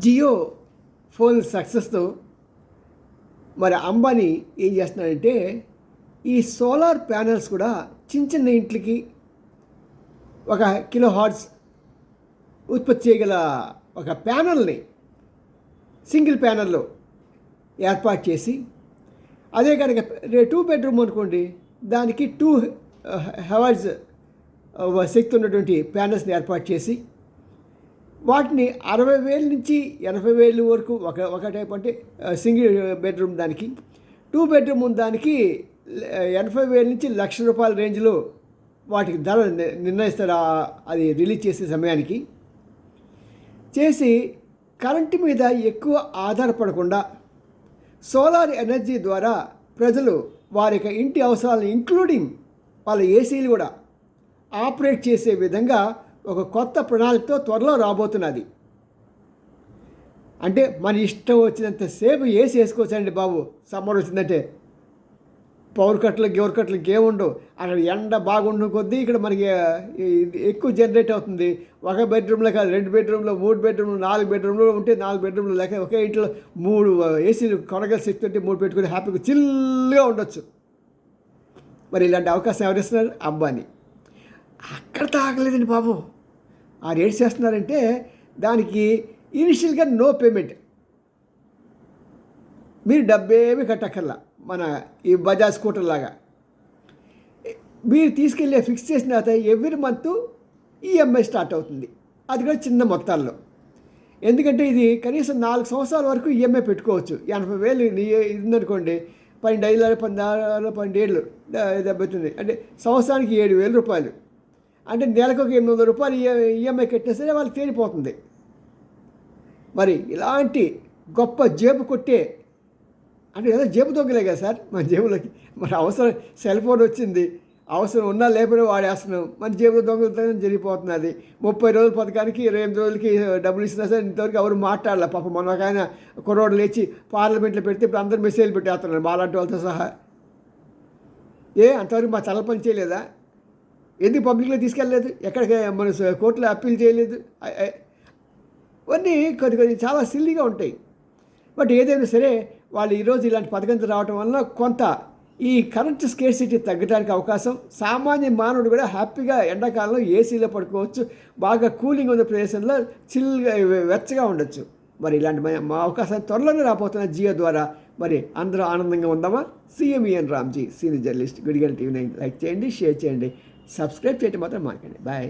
Jio phone సక్సెస్తో మరి అంబానీ ఏం చేస్తున్నాడంటే ఈ సోలార్ ప్యానెల్స్ కూడా చిన్న చిన్న ఇంట్లకి 1 kHz ఉత్పత్తి చేయగల ఒక ప్యానల్ని సింగిల్ ప్యానల్లో ఏర్పాటు చేసి, అదే కనుక 2 బెడ్రూమ్ అనుకోండి, దానికి 2 HZ శక్తి ఉన్నటువంటి ప్యానల్స్ని ఏర్పాటు చేసి వాటిని 60,000 నుంచి 80,000 వరకు ఒక టైప్ అంటే సింగిల్ బెడ్రూమ్ దానికి, 2 బెడ్రూమ్ దానికి 80,000 నుంచి ₹1,00,000 రేంజ్లో వాటికి ధర నిర్ణయిస్తారు. అది రిలీజ్ చేసే సమయానికి చేసి కరెంటు మీద ఎక్కువ ఆధారపడకుండా సోలార్ ఎనర్జీ ద్వారా ప్రజలు వారి యొక్క ఇంటి అవసరాలను ఇంక్లూడింగ్ వాళ్ళ ఏసీలు కూడా ఆపరేట్ చేసే విధంగా ఒక కొత్త ప్రణాళికతో త్వరలో రాబోతున్నది. అంటే మన ఇష్టం వచ్చినంతసేపు ఏసీ వేసుకోవచ్చండి బాబు. సమ్మర్ వచ్చిందంటే పవర్ కట్లు గివర్ కట్లు ఏముండవు. అక్కడ ఎండ బాగుండే కొద్దీ ఇక్కడ మనకి ఎక్కువ జనరేట్ అవుతుంది. 1 బెడ్రూమ్లో కాదు, 2 బెడ్రూమ్లో, 3 బెడ్రూమ్లు, 4 బెడ్రూమ్లో ఉంటే 4 బెడ్రూమ్లు లేక ఒకే ఇంట్లో 3 ఏసీలు కొనగల శక్తి ఉంటే 3 పెట్టుకుని హ్యాపీగా చిల్లుగా ఉండొచ్చు. మరి ఇలాంటి అవకాశం ఎవరిస్తున్నారు? అంబానీ. అక్కడ తాగలేదండి బాబు. ఆ రేట్స్ చేస్తున్నారంటే దానికి ఇనిషియల్గా నో పేమెంట్, మీరు డబ్బేమీ కట్టక్కర్లా. మన ఈ బజాజ్ స్కూటర్ లాగా మీరు తీసుకెళ్ళి ఫిక్స్ చేసిన తర్వాత ఎవ్రీ మంత్ ఈఎంఐ స్టార్ట్ అవుతుంది. అది కూడా చిన్న మొత్తాల్లో. ఎందుకంటే ఇది కనీసం 4 సంవత్సరాల వరకు ఈఎంఐ పెట్టుకోవచ్చు. 80,000 ఉందనుకోండి, 12 12 దెబ్బతుంది అంటే సంవత్సరానికి ₹7,000. అంటే నెలకు ఒక ₹800 ఈఎంఐ కట్టినా సరే వాళ్ళకి తేలిపోతుంది. మరి ఇలాంటి గొప్ప జేబు కొట్టే అంటే ఏదో జేబు దొంగలే కదా సార్ మన జేబులోకి. మరి అవసరం సెల్ ఫోన్ వచ్చింది, అవసరం ఉన్నా లేకపోయినా వాడేస్తున్నాం, మన జేబులో దొంగతనం జరిగిపోతున్నది. 30 రోజుల పథకానికి 28 రోజులకి డబ్బులు ఇస్తున్నా సరే ఇంతవరకు ఎవరు మాట్లాడాలి. పాపం మన ఒక ఆయన కుర్రోడు లేచి పార్లమెంట్లో పెడితే ఇప్పుడు అందరూ మెసేజ్లు పెట్టేస్తున్నారు మాలాంటి వాళ్ళతో సహా. అంతవరకు మా తల పని చేయలేదా? ఎందుకు పబ్లిక్లో తీసుకెళ్ళలేదు? ఎక్కడికి మన కోర్టులో అప్పీల్ చేయలేదు? ఇవన్నీ కొన్ని చాలా సిల్లీగా ఉంటాయి. బట్ ఏదైనా సరే వాళ్ళు ఈరోజు ఇలాంటి పథకంతో రావడం వల్ల కొంత ఈ కరెంట్ స్కేర్సిటీ తగ్గడానికి అవకాశం, సామాన్య మానవుడు కూడా హ్యాపీగా ఎండాకాలంలో ఏసీలో పడుకోవచ్చు, బాగా కూలింగ్ ఉన్న ప్రదేశంలో చిల్గా వెచ్చగా ఉండొచ్చు. మరి ఇలాంటి మా అవకాశం త్వరలోనే రాబోతున్న జియో ద్వారా. మరి అందరూ ఆనందంగా ఉందామా? CMEN రామ్జీ, సీనియర్ జర్నలిస్ట్, గుడిగల్ TV9. లైక్ చేయండి, షేర్ చేయండి, సబ్స్క్రైబ్ చేయడం మాత్రం మాకండి. బాయ్.